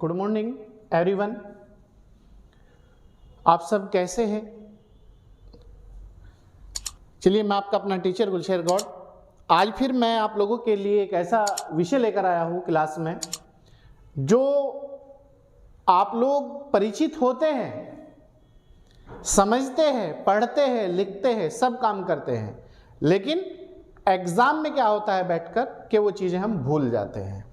Good morning everyone. आप सब कैसे हैं? चलिए, मैं आपका अपना टीचर गुलशेर गौड़ आज फिर मैं आप लोगों के लिए एक ऐसा विषय लेकर आया हूँ क्लास में जो आप लोग परिचित होते हैं, समझते हैं, पढ़ते हैं, लिखते हैं, सब काम करते हैं, लेकिन एग्जाम में क्या होता है बैठकर कि वो चीज़ें हम भूल जाते हैं।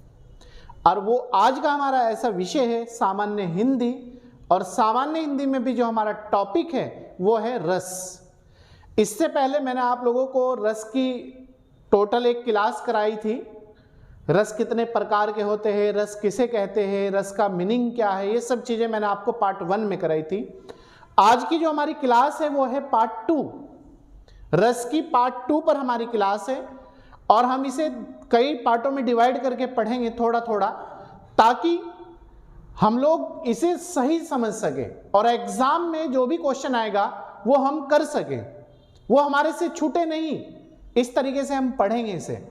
और वो आज का हमारा ऐसा विषय है सामान्य हिंदी, और सामान्य हिंदी में भी जो हमारा टॉपिक है वो है रस। इससे पहले मैंने आप लोगों को रस की टोटल एक क्लास कराई थी। रस कितने प्रकार के होते हैं, रस किसे कहते हैं, रस का मीनिंग क्या है, ये सब चीज़ें मैंने आपको पार्ट 1 में कराई थी। आज की जो हमारी क्लास है वो है पार्ट 2। रस की पार्ट 2 पर हमारी क्लास है और हम इसे कई पार्टों में डिवाइड करके पढ़ेंगे थोड़ा थोड़ा, ताकि हम लोग इसे सही समझ सके और एग्जाम में जो भी क्वेश्चन आएगा वो हम कर सके, वो हमारे से छूटे नहीं। इस तरीके से हम पढ़ेंगे, इसे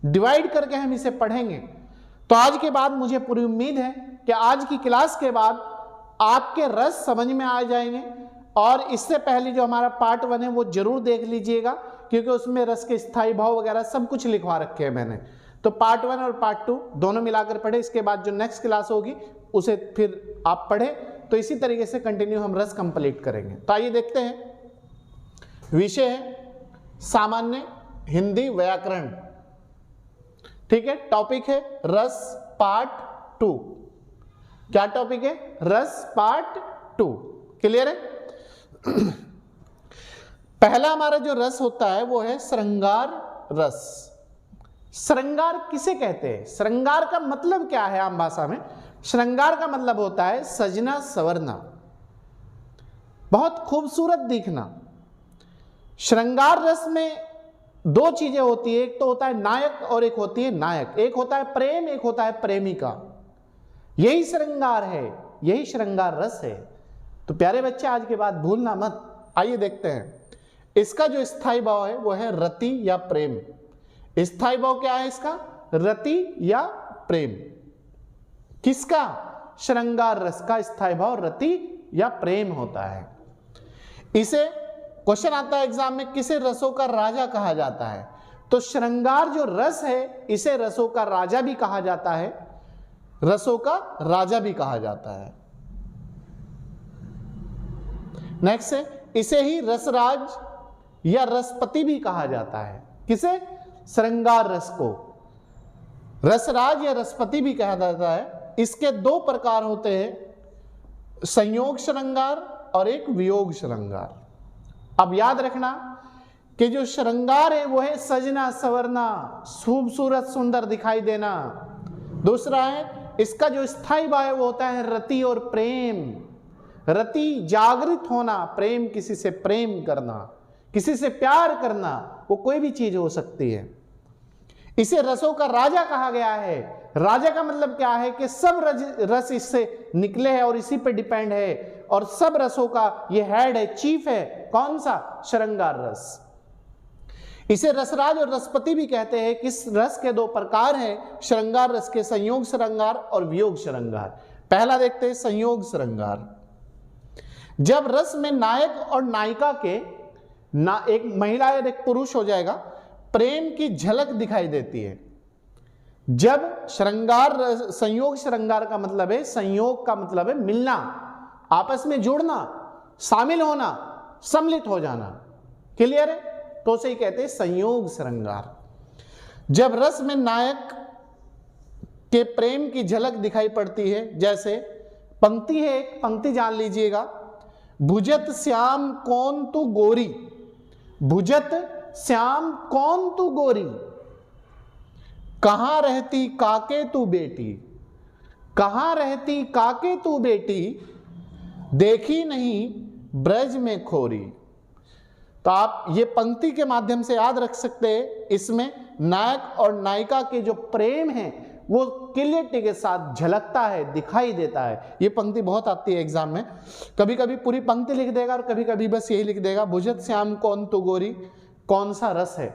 डिवाइड करके हम इसे पढ़ेंगे। तो आज के बाद मुझे पूरी उम्मीद है कि आज की क्लास के बाद आपके रस समझ में आ जाएंगे। और इससे पहले जो हमारा पार्ट 1 है वो जरूर देख लीजिएगा, क्योंकि उसमें रस के स्थायी भाव वगैरह सब कुछ लिखवा रखे हैं मैंने। तो पार्ट 1 और पार्ट 2 दोनों मिलाकर पढ़े। इसके बाद जो नेक्स्ट क्लास होगी उसे फिर आप पढ़े। तो इसी तरीके से कंटिन्यू हम रस कंप्लीट करेंगे। तो आइए देखते हैं। विषय है सामान्य हिंदी व्याकरण, ठीक है। टॉपिक है रस पार्ट 2। क्या टॉपिक है? रस पार्ट 2। क्लियर है? पहला हमारा जो रस होता है वो है श्रृंगार रस। श्रृंगार किसे कहते हैं? श्रृंगार का मतलब क्या है आम भाषा में? श्रृंगार का मतलब होता है सजना संवरना, बहुत खूबसूरत दिखना। श्रृंगार रस में दो चीजें होती है, एक तो होता है नायक और एक होती है नायक। एक होता है प्रेम, एक होता है प्रेमिका। यही श्रृंगार है, यही श्रृंगार रस है। तो प्यारे बच्चे आज के बाद भूलना मत। आइए देखते हैं। इसका जो स्थायी भाव है वो है रति या प्रेम। स्थायी भाव क्या है इसका? रति या प्रेम। किसका? श्रृंगार रस का स्थायी भाव रति या प्रेम होता है। इसे क्वेश्चन आता है एग्जाम में, किसे रसों का राजा कहा जाता है? तो श्रृंगार जो रस है इसे रसों का राजा भी कहा जाता है, रसों का राजा भी कहा जाता है। नेक्स्ट है, इसे ही रसराज या रसपति भी कहा जाता है। किसे? श्रृंगार रस को रसराज या रसपति भी कहा जाता है। इसके दो प्रकार होते हैं, संयोग श्रृंगार और एक वियोग श्रृंगार। अब याद रखना कि जो श्रृंगार है वो है सजना संवरना, खूबसूरत सुंदर दिखाई देना। दूसरा है इसका जो स्थायी भाव है वो होता है रति और प्रेम। रति जागृत होना, प्रेम किसी से प्रेम करना, किसी से प्यार करना, वो कोई भी चीज हो सकती है। इसे रसों का राजा कहा गया है। राजा का मतलब क्या है कि सब रस इससे निकले हैं और इसी पे डिपेंड है, और सब रसों का ये हेड है, चीफ है। कौन सा? श्रृंगार रस। इसे रसराज और रसपति भी कहते हैं। किस रस के दो प्रकार हैं श्रृंगार रस के? संयोग श्रृंगार और वियोग श्रृंगार। पहला देखते हैं संयोग श्रृंगार। जब रस में नायक और नायिका के एक महिला या एक पुरुष हो जाएगा, प्रेम की झलक दिखाई देती है। जब श्रृंगार संयोग श्रृंगार का मतलब है, संयोग का मतलब है मिलना, आपस में जुड़ना, शामिल होना, सम्मिलित हो जाना। क्लियर है? तो उसे ही कहते हैं संयोग श्रृंगार। जब रस में नायक के प्रेम की झलक दिखाई पड़ती है, जैसे पंक्ति है, एक पंक्ति जान लीजिएगा, भुजत श्याम कौन तू गोरी, भुजत श्याम कौन तू गोरी, कहां रहती काके तू बेटी, कहां रहती काके तू बेटी, देखी नहीं ब्रज में खोरी। तो आप ये पंक्ति के माध्यम से याद रख सकते हैं। इसमें नायक और नायिका के जो प्रेम है वो क्लियरिटी के साथ झलकता है, दिखाई देता है। ये पंक्ति बहुत आती है एग्जाम में। कभी कभी पूरी पंक्ति लिख देगा और कभी कभी बस यही लिख देगा, भुजत श्याम कौन तू गोरी, कौन सा रस है।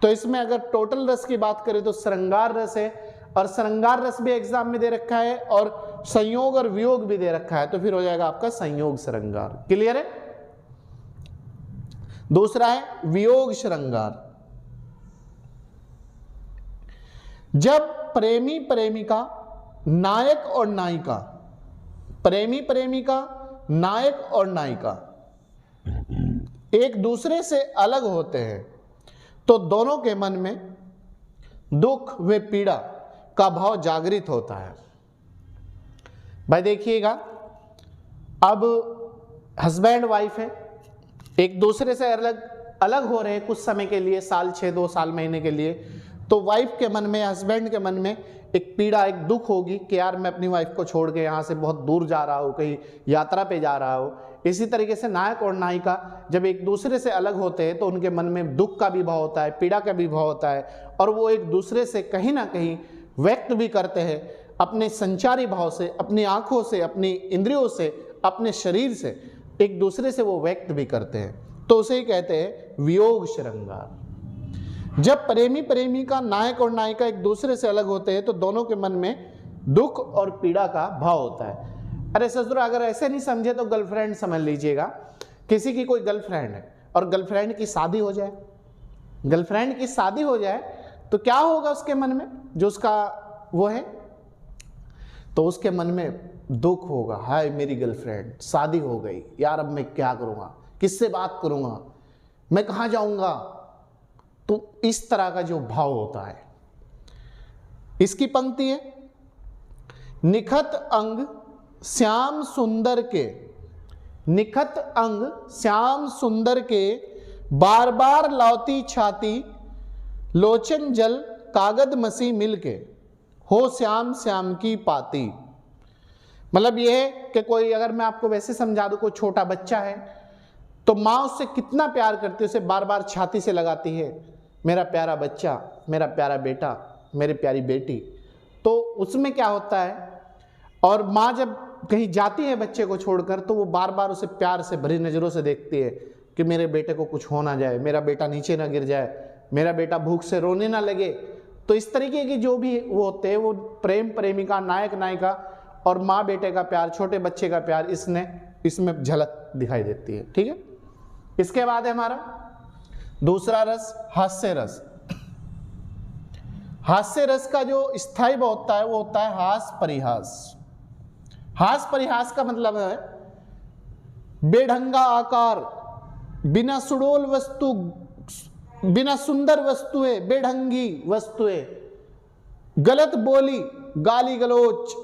तो इसमें अगर टोटल रस की बात करें तो श्रृंगार रस है, और श्रृंगार रस भी एग्जाम में दे रखा है, और संयोग और वियोग भी दे रखा है, तो फिर हो जाएगा आपका संयोग श्रृंगार। क्लियर है? दूसरा है वियोग श्रृंगार। जब प्रेमी प्रेमिका, नायक और नायिका, प्रेमी प्रेमिका, नायक और नायिका एक दूसरे से अलग होते हैं तो दोनों के मन में दुख व पीड़ा का भाव जागृत होता है। भाई देखिएगा, अब हस्बैंड वाइफ है, एक दूसरे से अलग हो रहे हैं कुछ समय के लिए, साल 6, 2 साल, महीने के लिए, तो वाइफ के मन में, हस्बैंड के मन में एक पीड़ा, एक दुख होगी कि यार मैं अपनी वाइफ को छोड़ के यहाँ से बहुत दूर जा रहा हूँ, कहीं यात्रा पे जा रहा हूँ। इसी तरीके से नायक और नायिका जब एक दूसरे से अलग होते हैं तो उनके मन में दुख का भी भाव होता है, पीड़ा का भी भाव होता है, और वो एक दूसरे से कहीं ना कहीं व्यक्त भी करते हैं अपने संचारी भाव से, अपनी आंखों से, अपनी इंद्रियों से, अपने शरीर से एक दूसरे से वो व्यक्त भी करते हैं, तो उसे ही कहते हैं वियोग श्रृंगार। जब प्रेमी प्रेमिका, नायक और नायिका एक दूसरे से अलग होते हैं तो दोनों के मन में दुख और पीड़ा का भाव होता है। अरे ससुर, अगर ऐसे नहीं समझे तो गर्लफ्रेंड समझ लीजिएगा। किसी की कोई गर्लफ्रेंड है और गर्लफ्रेंड की शादी हो जाए, गर्लफ्रेंड की शादी हो जाए तो क्या होगा उसके मन में, जो उसका वो है, तो उसके मन में दुख होगा, हाय मेरी गर्लफ्रेंड शादी हो गई, यार अब मैं क्या करूँगा, किससे बात करूँगा, मैं कहाँ जाऊँगा। तो इस तरह का जो भाव होता है। इसकी पंक्ति है, निखत अंग श्याम सुंदर के, निखत अंग श्याम सुंदर के, बार बार लौती छाती, लोचन जल कागद मसी मिलके, हो श्याम श्याम की पाती। मतलब यह है कि कोई, अगर मैं आपको वैसे समझा दूं, कोई छोटा बच्चा है तो माँ उससे कितना प्यार करती है, उसे बार बार छाती से लगाती है, मेरा प्यारा बच्चा, मेरा प्यारा बेटा, मेरी प्यारी बेटी। तो उसमें क्या होता है, और माँ जब कहीं जाती है बच्चे को छोड़कर तो वो बार बार उसे प्यार से भरी नज़रों से देखती है कि मेरे बेटे को कुछ हो ना जाए, मेरा बेटा नीचे ना गिर जाए, मेरा बेटा भूख से रोने ना लगे। तो इस तरीके की जो भी वो होते हैं, वो प्रेम प्रेमिका, नायक नायिका और माँ बेटे का प्यार, छोटे बच्चे का प्यार, इसमें झलक दिखाई देती है। ठीक है, इसके बाद है हमारा दूसरा रस, हास्य रस। हास्य रस का जो स्थायी भाव होता है वो होता है हास परिहास। हास परिहास का मतलब है बेढंगा आकार, बिना सुडोल वस्तु, बिना सुंदर वस्तुएं, बेढंगी वस्तुएं, गलत बोली, गाली गलोच,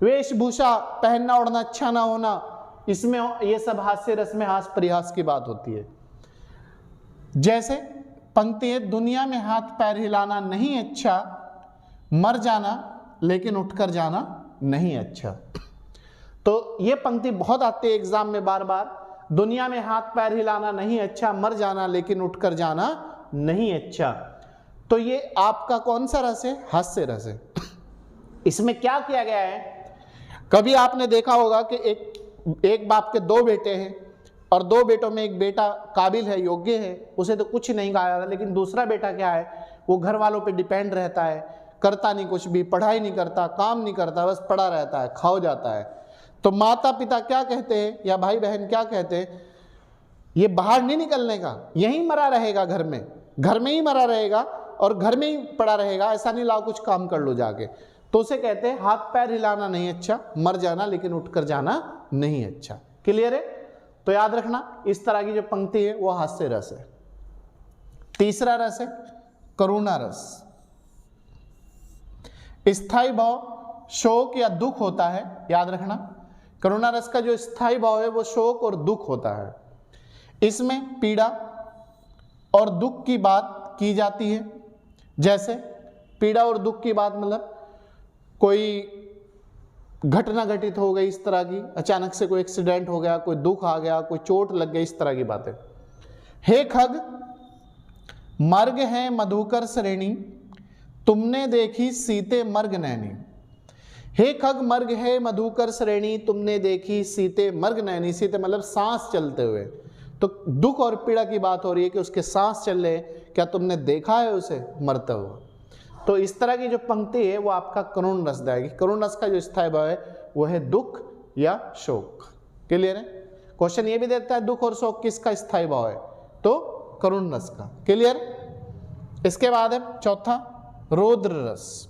वेशभूषा, पहनना ओढ़ना अच्छा ना होना, इसमें ये सब हास्य रस में हास परिहास की बात होती है। जैसे पंक्ति है, दुनिया में हाथ पैर हिलाना नहीं अच्छा, मर जाना लेकिन उठकर जाना नहीं अच्छा। तो ये पंक्ति बहुत आती है एग्जाम में बार बार, दुनिया में हाथ पैर हिलाना नहीं अच्छा, मर जाना लेकिन उठकर जाना नहीं अच्छा। तो ये आपका कौन सा रस है? हास्य रस है। इसमें क्या किया गया है, कभी आपने देखा होगा कि एक बाप के 2 बेटे हैं और 2 बेटों में एक बेटा काबिल है, योग्य है, उसे तो कुछ नहीं कहा जाता, लेकिन दूसरा बेटा क्या है, वो घर वालों पे डिपेंड रहता है, करता नहीं कुछ भी, पढ़ाई नहीं करता, काम नहीं करता, बस पड़ा रहता है, खाओ जाता है। तो माता पिता क्या कहते हैं या भाई बहन क्या कहते हैं, ये बाहर नहीं निकलने का, यहीं मरा रहेगा, घर में ही मरा रहेगा और घर में ही पड़ा रहेगा, ऐसा नहीं लाओ कुछ काम कर लो जाके। तो उसे कहते हैं हाथ पैर हिलाना नहीं अच्छा, मर जाना लेकिन उठकर जाना नहीं अच्छा। क्लियर है? तो याद रखना, इस तरह की जो पंक्ति है वो हास्य रस है। तीसरा रस है करुणा रस। स्थायी भाव शोक या दुख होता है, याद रखना। करुणा रस का जो स्थायी भाव है वो शोक और दुख होता है। इसमें पीड़ा और दुख की बात की जाती है। जैसे पीड़ा और दुख की बात मतलब कोई घटना घटित हो गई इस तरह की, अचानक से कोई एक्सीडेंट हो गया, कोई दुख आ गया, कोई चोट लग गई, इस तरह की बातें। हे खग मर्ग है मधुकर श्रेणी, तुमने देखी सीते मर्ग नैनी। हे खग मर्ग है मधुकर श्रेणी, तुमने देखी सीते मर्ग नैनी। सीते मतलब सांस चलते हुए। तो दुख और पीड़ा की बात हो रही है कि उसके सांस चल रहे, क्या तुमने देखा है उसे मरता हुआ। तो इस तरह की जो पंक्ति है वो आपका करुण रस देगी। करुण रस का जो स्थायी भाव है वो है दुख या शोक। क्लियर है? क्वेश्चन ये भी देता है दुख और शोक किसका स्थायी भाव है, तो करुण रस का। क्लियर? इसके बाद है चौथा रौद्र रस।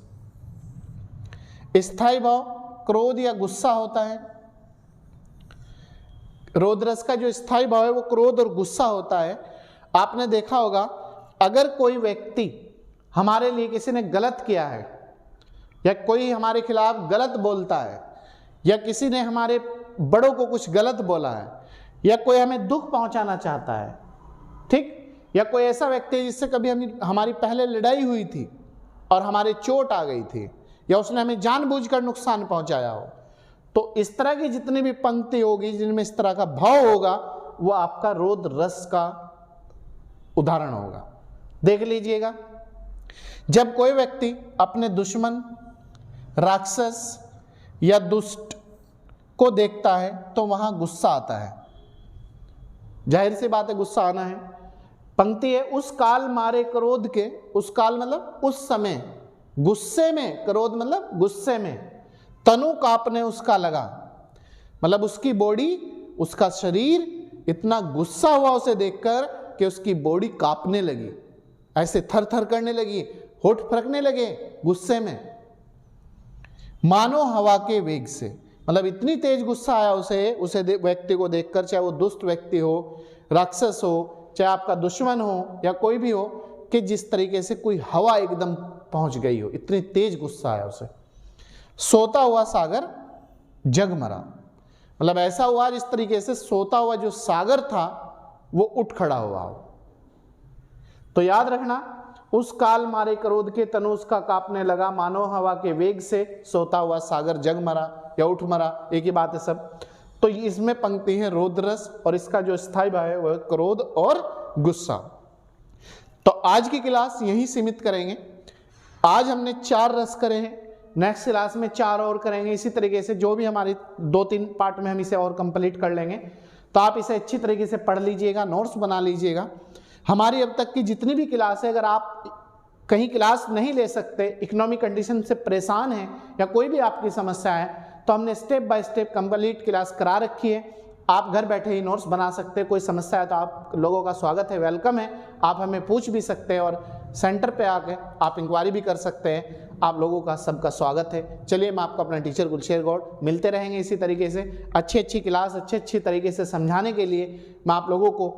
स्थायी भाव क्रोध या गुस्सा होता है। रौद्र रस का जो स्थायी भाव है वो क्रोध और गुस्सा होता है। आपने देखा होगा अगर कोई व्यक्ति हमारे लिए किसी ने गलत किया है या कोई हमारे खिलाफ गलत बोलता है या किसी ने हमारे बड़ों को कुछ गलत बोला है या कोई हमें दुख पहुंचाना चाहता है, ठीक, या कोई ऐसा व्यक्ति जिससे कभी हमारी पहले लड़ाई हुई थी और हमारे चोट आ गई थी या उसने हमें जानबूझकर नुकसान पहुंचाया हो, तो इस तरह की जितनी भी पंक्ति होगी जिनमें इस तरह का भाव होगा वो आपका रौद्र रस का उदाहरण होगा। देख लीजिएगा, जब कोई व्यक्ति अपने दुश्मन, राक्षस या दुष्ट को देखता है तो वहां गुस्सा आता है। जाहिर सी बात है गुस्सा आना है। पंक्ति है उस काल मारे क्रोध के, उस काल मतलब उस समय, गुस्से में, क्रोध मतलब गुस्से में, तनु कांपने उसका लगा, मतलब उसकी बॉडी, उसका शरीर इतना गुस्सा हुआ उसे देखकर कि उसकी बॉडी कांपने लगी, ऐसे थर थर करने लगी, होठ फड़कने लगे गुस्से में, मानो हवा के वेग से, मतलब इतनी तेज गुस्सा आया उसे व्यक्ति को देखकर, चाहे वो दुष्ट व्यक्ति हो, राक्षस हो, चाहे आपका दुश्मन हो या कोई भी हो, कि जिस तरीके से कोई हवा एकदम पहुंच गई हो, इतनी तेज गुस्सा आया उसे। सोता हुआ सागर जग मरा, मतलब ऐसा हुआ जिस तरीके से सोता हुआ जो सागर था वो उठ खड़ा हुआ हो। तो याद रखना, उस काल मारे क्रोध के तनु उसका कांपने लगा, मानो हवा के वेग से, सोता हुआ सागर जग मरा या उठ मरा, एक ही बात है सब। तो इसमें पंक्ति है रौद्र रस और इसका जो स्थायी भाव है वह क्रोध और गुस्सा। तो आज की क्लास यहीं सीमित करेंगे। आज हमने 4 रस करे हैं, नेक्स्ट क्लास में 4 और करेंगे। इसी तरीके से जो भी हमारे 2-3 पार्ट में हम इसे और कंप्लीट कर लेंगे। तो आप इसे अच्छी तरीके से पढ़ लीजिएगा, नोट्स बना लीजिएगा। हमारी अब तक की जितनी भी क्लास है, अगर आप कहीं क्लास नहीं ले सकते, इकोनॉमिक कंडीशन से परेशान हैं या कोई भी आपकी समस्या है, तो हमने step by step complete class करा रखी है। आप घर बैठे ही नोट्स बना सकते हैं। कोई समस्या है तो आप लोगों का स्वागत है, वेलकम है। आप हमें पूछ भी सकते हैं और सेंटर पे आके आप इंक्वायरी भी कर सकते हैं। आप लोगों का सबका स्वागत है। चलिए, मैं आपको अपना टीचर गुलशेर गौड़, मिलते रहेंगे इसी तरीके से। अच्छी क्लास अच्छे तरीके से समझाने के लिए मैं आप लोगों को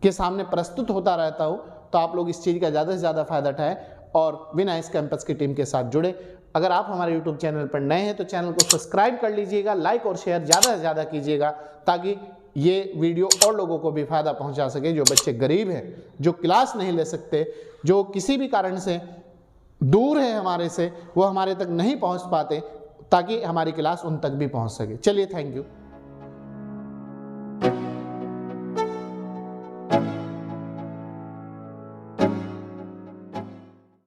के सामने प्रस्तुत होता रहता हूँ। तो आप लोग इस चीज़ का ज़्यादा से ज़्यादा फायदा उठाएं और विनाइस कैंपस की टीम के साथ जुड़े। अगर आप हमारे YouTube चैनल पर नए हैं तो चैनल को सब्सक्राइब कर लीजिएगा, लाइक और शेयर ज़्यादा से ज़्यादा कीजिएगा, ताकि ये वीडियो और लोगों को भी फायदा पहुंचा सके। जो बच्चे गरीब हैं, जो क्लास नहीं ले सकते, जो किसी भी कारण से दूर है हमारे से, वो हमारे तक नहीं पहुंच पाते, ताकि हमारी क्लास उन तक भी पहुंच सके। चलिए, थैंक यू।